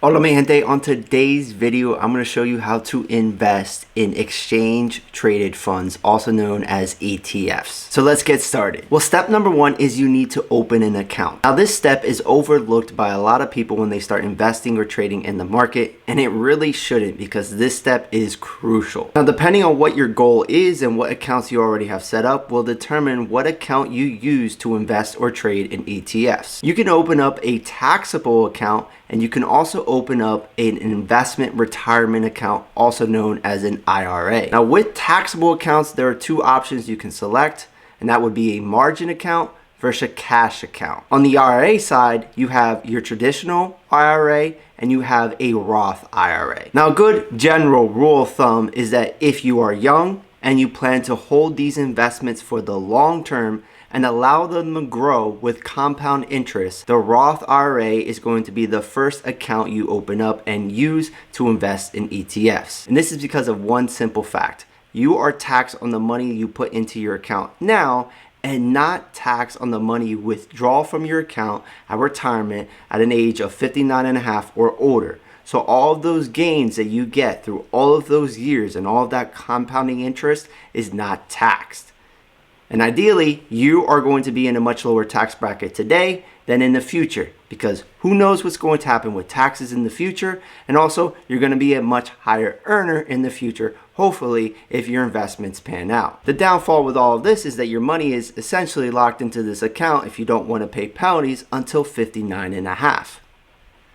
Hola mi gente, on today's video I'm going to show you how to invest in exchange traded funds, also known as ETFs. So let's get started. Well, step number one is you need to open an account. Now this step is overlooked by a lot of people when they start investing or trading in the market, and it really shouldn't, because this step is crucial. Now depending on what your goal is and what accounts you already have set up will determine what account you use to invest or trade in ETFs. You can open up a taxable account, and you can also open up an investment retirement account, also known as an IRA. Now with taxable accounts, there are two options you can select, and that would be a margin account versus a cash account. On the IRA side, you have your traditional IRA and you have a Roth IRA. Now a good general rule of thumb is that if you are young and you plan to hold these investments for the long term and allow them to grow with compound interest, the Roth IRA is going to be the first account you open up and use to invest in ETFs. And this is because of one simple fact. You are taxed on the money you put into your account now and not taxed on the money you withdraw from your account at retirement at an age of 59 and a half or older. So all of those gains that you get through all of those years and all of that compounding interest is not taxed. And ideally, you are going to be in a much lower tax bracket today than in the future, because who knows what's going to happen with taxes in the future. And also, you're going to be a much higher earner in the future, hopefully, if your investments pan out. The downfall with all of this is that your money is essentially locked into this account if you don't want to pay penalties until 59 and a half.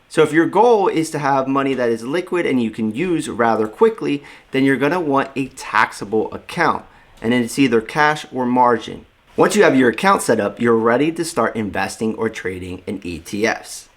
So if your goal is to have money that is liquid and you can use rather quickly, then you're going to want a taxable account. And it's either cash or margin. Once you have your account set up, you're ready to start investing or trading in ETFs.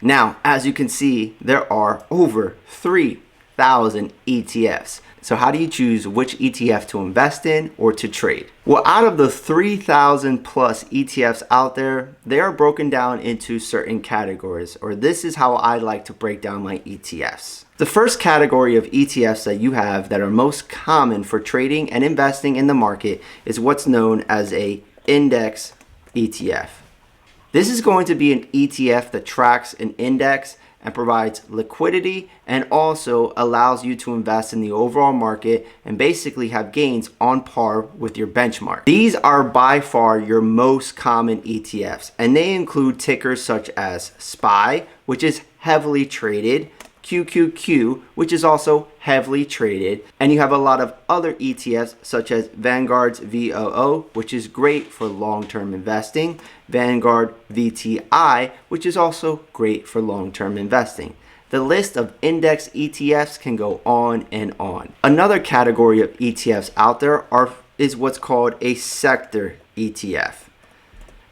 Now, as you can see, there are over 3,000 ETFs. So how do you choose which ETF to invest in or to trade? Well, out of the 3,000 plus ETFs out there, they are broken down into certain categories, or this is how I like to break down my ETFs. The first category of ETFs that you have that are most common for trading and investing in the market is what's known as a index ETF. This is going to be an ETF that tracks an index and provides liquidity and also allows you to invest in the overall market and basically have gains on par with your benchmark. These are by far your most common ETFs, and they include tickers such as SPY, which is heavily traded, QQQ, which is also heavily traded, and you have a lot of other ETFs such as Vanguard's VOO, which is great for long-term investing, Vanguard VTI, which is also great for long-term investing. The list of index ETFs can go on and on. Another category of ETFs out there is what's called a sector ETF.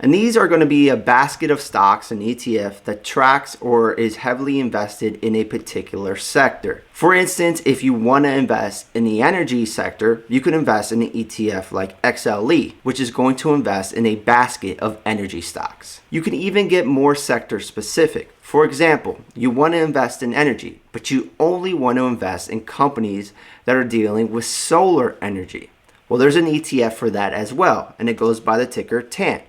And these are going to be a basket of stocks, an ETF that tracks or is heavily invested in a particular sector. For instance, if you want to invest in the energy sector, you can invest in an ETF like XLE, which is going to invest in a basket of energy stocks. You can even get more sector specific. For example, you want to invest in energy, but you only want to invest in companies that are dealing with solar energy. Well, there's an ETF for that as well, and it goes by the ticker TAN.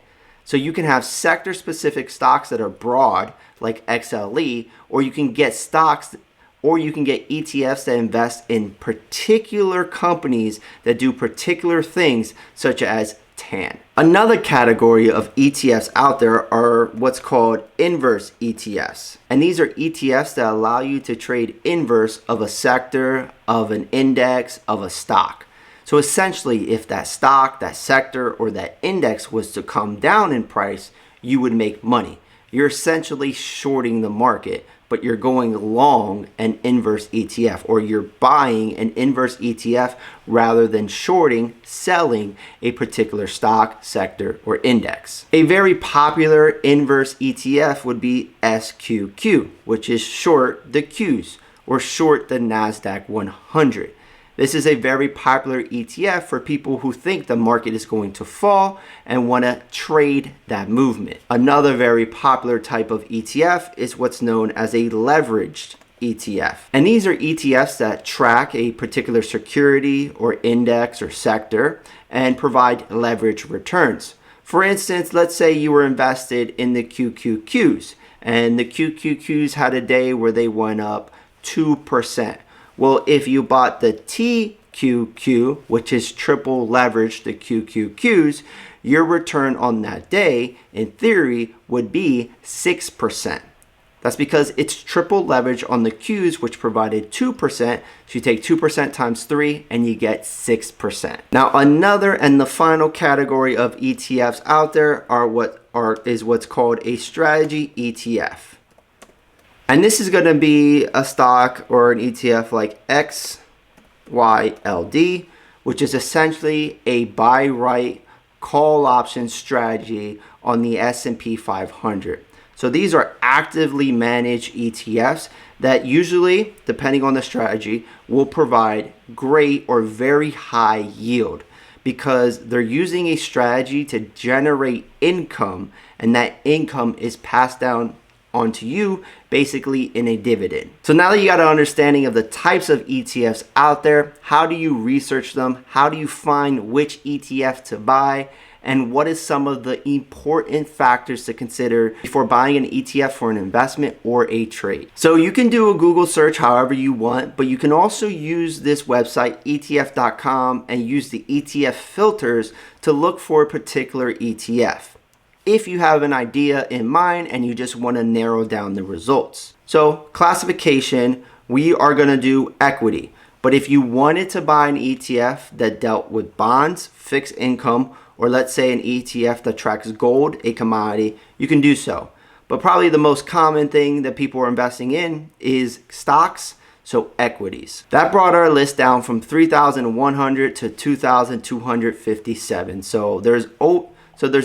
So you can have sector-specific stocks that are broad, like XLE, or you can get stocks, or you can get ETFs that invest in particular companies that do particular things, such as TAN. Another category of ETFs out there are what's called inverse ETFs. And these are ETFs that allow you to trade inverse of a sector, of an index, of a stock. So essentially, if that stock, that sector, or that index was to come down in price, you would make money. You're essentially shorting the market, but you're going long an inverse ETF, or you're buying an inverse ETF rather than shorting, selling a particular stock, sector, or index. A very popular inverse ETF would be SQQ, which is short the Qs, or short the NASDAQ 100. This is a very popular ETF for people who think the market is going to fall and want to trade that movement. Another very popular type of ETF is what's known as a leveraged ETF. And these are ETFs that track a particular security or index or sector and provide leverage returns. For instance, let's say you were invested in the QQQs and the QQQs had a day where they went up 2%. Well, if you bought the TQQ, which is triple leverage the QQQs, your return on that day, in theory, would be 6%. That's because it's triple leverage on the Qs, which provided 2%. So you take 2% times 3 and you get 6%. Now, another and the final category of ETFs out there is what's called a strategy ETF. And this is going to be a stock or an ETF like XYLD, which is essentially a buy right call option strategy on the S&P 500. So these are actively managed ETFs that usually, depending on the strategy, will provide great or very high yield because they're using a strategy to generate income, and that income is passed down onto you basically in a dividend. So now that you got an understanding of the types of ETFs out there, how do you research them? How do you find which ETF to buy? And what is some of the important factors to consider before buying an ETF for an investment or a trade? So you can do a Google search however you want, but you can also use this website, ETF.com, and use the ETF filters to look for a particular ETF if you have an idea in mind and you just want to narrow down the results. So classification, we are going to do equity. But if you wanted to buy an ETF that dealt with bonds, fixed income, or let's say an ETF that tracks gold, a commodity, you can do so. But probably the most common thing that people are investing in is stocks, so equities. That brought our list down from 3,100 to 2,257. So there's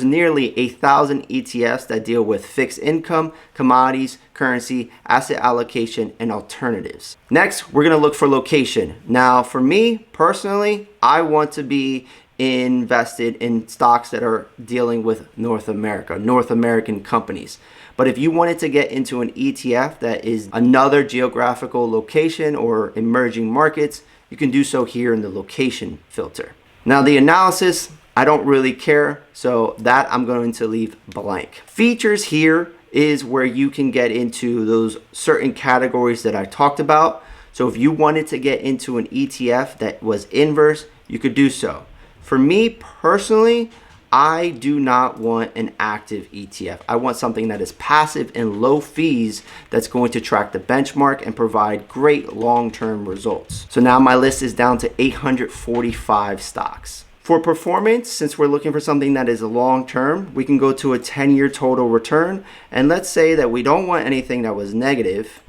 nearly 1,000 ETFs that deal with fixed income, commodities, currency, asset allocation, and alternatives. Next, we're gonna look for location. Now, for me personally, I want to be invested in stocks that are dealing with North American companies. But if you wanted to get into an ETF that is another geographical location or emerging markets, you can do so here in the location filter. Now, the analysis, I don't really care, so that I'm going to leave blank. Features here is where you can get into those certain categories that I talked about. So if you wanted to get into an ETF that was inverse, you could do so. For me personally, I do not want an active ETF. I want something that is passive and low fees that's going to track the benchmark and provide great long-term results. So now my list is down to 845 stocks. For performance, since we're looking for something that is long-term, we can go to a 10-year total return. And let's say that we don't want anything that was negative,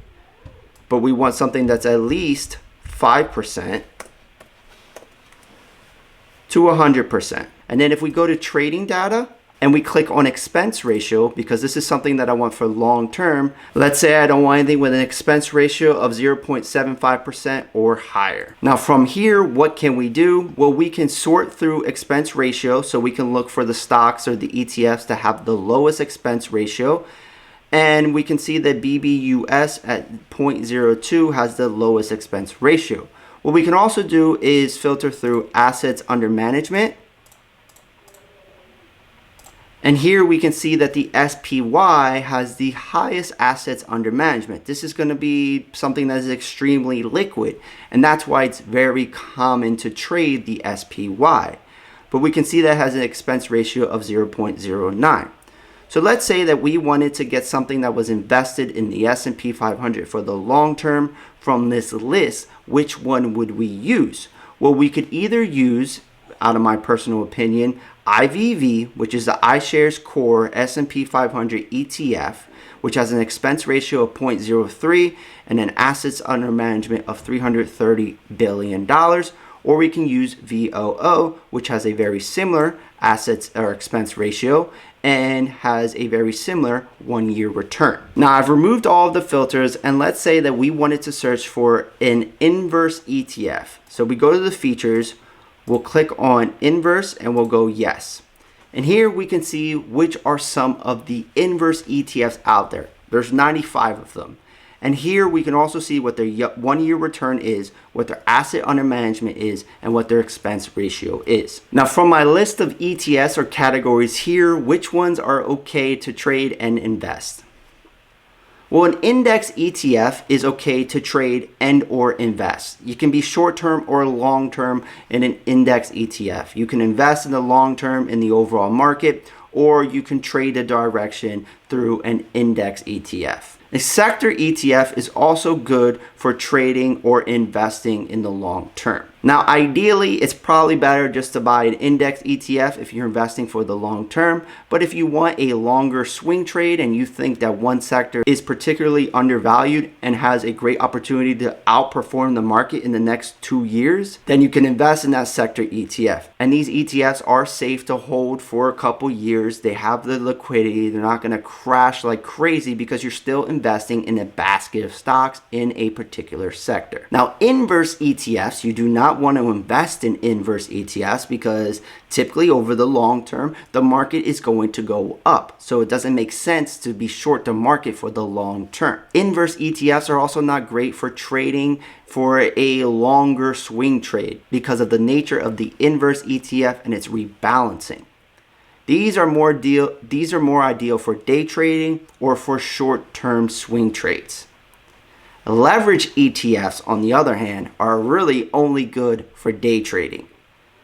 but we want something that's at least 5%. To 100%. And then if we go to trading data and we click on expense ratio, because this is something that I want for long term, let's say I don't want anything with an expense ratio of 0.75% or higher. Now from here, what can we do? Well, we can sort through expense ratio, so we can look for the stocks or the ETFs that have the lowest expense ratio. And we can see that BBUS at 0.02 has the lowest expense ratio. What we can also do is filter through assets under management. And here we can see that the SPY has the highest assets under management. This is going to be something that is extremely liquid, and that's why it's very common to trade the SPY. But we can see that it has an expense ratio of 0.09. So let's say that we wanted to get something that was invested in the S&P 500 for the long term from this list. Which one would we use? Well, we could either use, out of my personal opinion, IVV, which is the iShares Core S&P 500 ETF, which has an expense ratio of 0.03 and an assets under management of $330 billion. Or we can use VOO, which has a very similar assets or expense ratio and has a very similar 1-year return. Now I've removed all of the filters, and let's say that we wanted to search for an inverse ETF. So we go to the features, we'll click on inverse and we'll go yes. And here we can see which are some of the inverse ETFs out there. There's 95 of them. And here we can also see what their 1-year return is, what their asset under management is, and what their expense ratio is. Now from my list of ETFs or categories here, which ones are okay to trade and invest? Well, an index ETF is okay to trade and or invest. You can be short-term or long-term in an index ETF. You can invest in the long-term in the overall market, or you can trade the direction through an index ETF. A sector ETF is also good for trading or investing in the long term. Now, ideally, it's probably better just to buy an index ETF if you're investing for the long term. But if you want a longer swing trade and you think that one sector is particularly undervalued and has a great opportunity to outperform the market in the next 2 years, then you can invest in that sector ETF. And these ETFs are safe to hold for a couple years. They have the liquidity. They're not going to crash like crazy because you're still investing in a basket of stocks in a particular sector. Now, inverse ETFs, you do not want to invest in inverse ETFs because typically over the long term, the market is going to go up. So it doesn't make sense to be short the market for the long term. Inverse ETFs are also not great for trading for a longer swing trade because of the nature of the inverse ETF and its rebalancing. These are more ideal for day trading or for short-term swing trades. Leverage ETFs, on the other hand, are really only good for day trading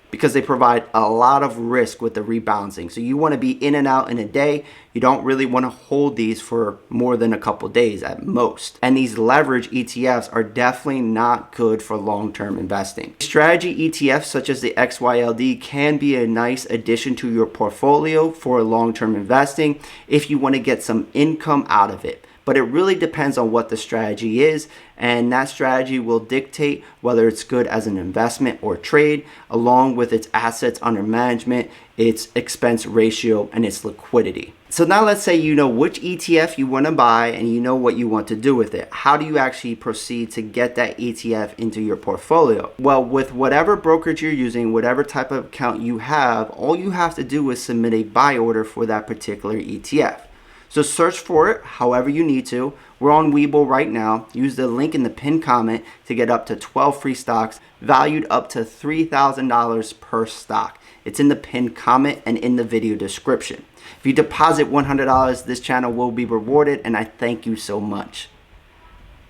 because they provide a lot of risk with the rebalancing. So you want to be in and out in a day. You don't really want to hold these for more than a couple days at most. And these leverage ETFs are definitely not good for long-term investing. Strategy ETFs such as the XYLD can be a nice addition to your portfolio for long-term investing if you want to get some income out of it. But it really depends on what the strategy is, and that strategy will dictate whether it's good as an investment or trade, along with its assets under management, its expense ratio, and its liquidity. So now let's say you know which ETF you want to buy and you know what you want to do with it. How do you actually proceed to get that ETF into your portfolio? Well, with whatever brokerage you're using, whatever type of account you have, all you have to do is submit a buy order for that particular ETF. So search for it however you need to. We're on WEBULL right now. Use the link in the pinned comment to get up to 12 free stocks valued up to $3,000 per stock. It's in the pinned comment and in the video description. If you deposit $100, this channel will be rewarded, and I thank you so much.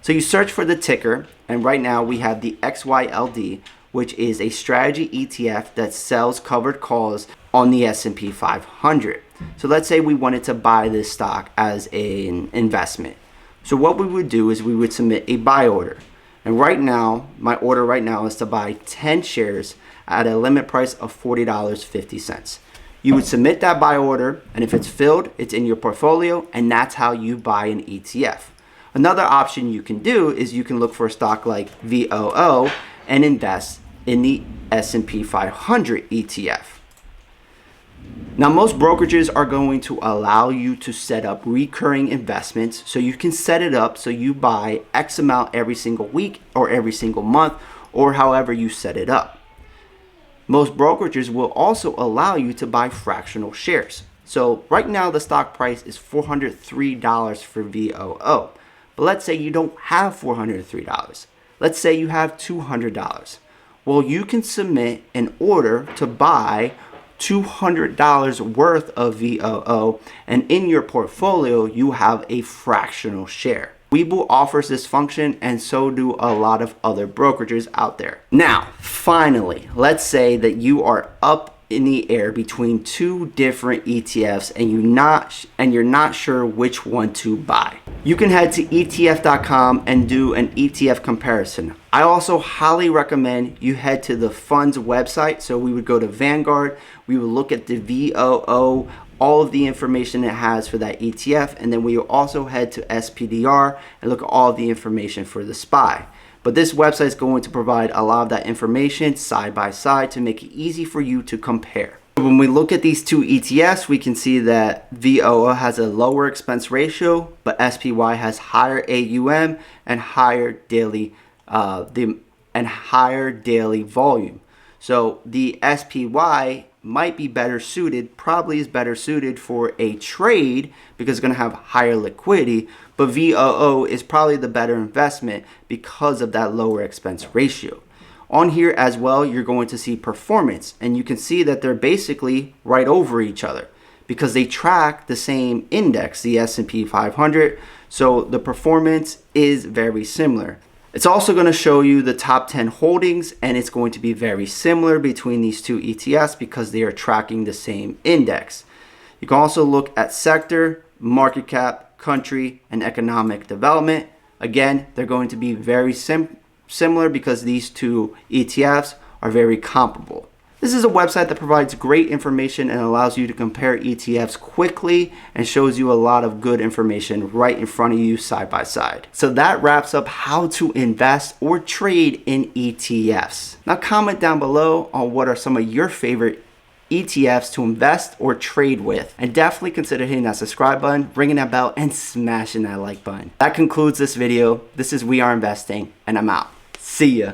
So you search for the ticker, and right now we have the XYLD, which is a strategy ETF that sells covered calls on the S&P 500. So let's say we wanted to buy this stock as an investment. So what we would do is we would submit a buy order. And right now, my order right now is to buy 10 shares at a limit price of $40.50. You would submit that buy order, and if it's filled, it's in your portfolio, and that's how you buy an ETF. Another option you can do is you can look for a stock like VOO and invest in the S&P 500 ETF. Now, most brokerages are going to allow you to set up recurring investments, so you can set it up so you buy X amount every single week or every single month or however you set it up. Most brokerages will also allow you to buy fractional shares. So right now the stock price is $403 for VOO. But let's say you don't have $403. Let's say you have $200. Well, you can submit an order to buy $200 worth of VOO, and in your portfolio you have a fractional share. WEBULL offers this function, and so do a lot of other brokerages out there. Now, finally, let's say that you are up in the air between two different ETFs and you're not sure which one to buy. You can head to ETF.com and do an ETF comparison. I also highly recommend you head to the fund's website. So we would go to Vanguard, we would look at the VOO, all of the information it has for that ETF, and then we will also head to SPDR and look at all of the information for the SPY. But this website is going to provide a lot of that information side by side to make it easy for you to compare. When we look at these two ETFs, we can see that VOO has a lower expense ratio, but SPY has higher AUM and higher daily volume. So the SPY might be better suited, probably is better suited for a trade because it's going to have higher liquidity, but VOO is probably the better investment because of that lower expense ratio. On here as well, you're going to see performance, and you can see that they're basically right over each other because they track the same index, the S&P 500. So the performance is very similar. It's also going to show you the top 10 holdings, and it's going to be very similar between these two ETFs because they are tracking the same index. You can also look at sector, market cap, country, and economic development. Again, they're going to be very similar because these two ETFs are very comparable. This is a website that provides great information and allows you to compare ETFs quickly and shows you a lot of good information right in front of you side by side. So that wraps up how to invest or trade in ETFs. Now comment down below on what are some of your favorite ETFs to invest or trade with, and definitely consider hitting that subscribe button, ringing that bell, and smashing that like button. That concludes this video. This is We Are Investing, and I'm out. See ya.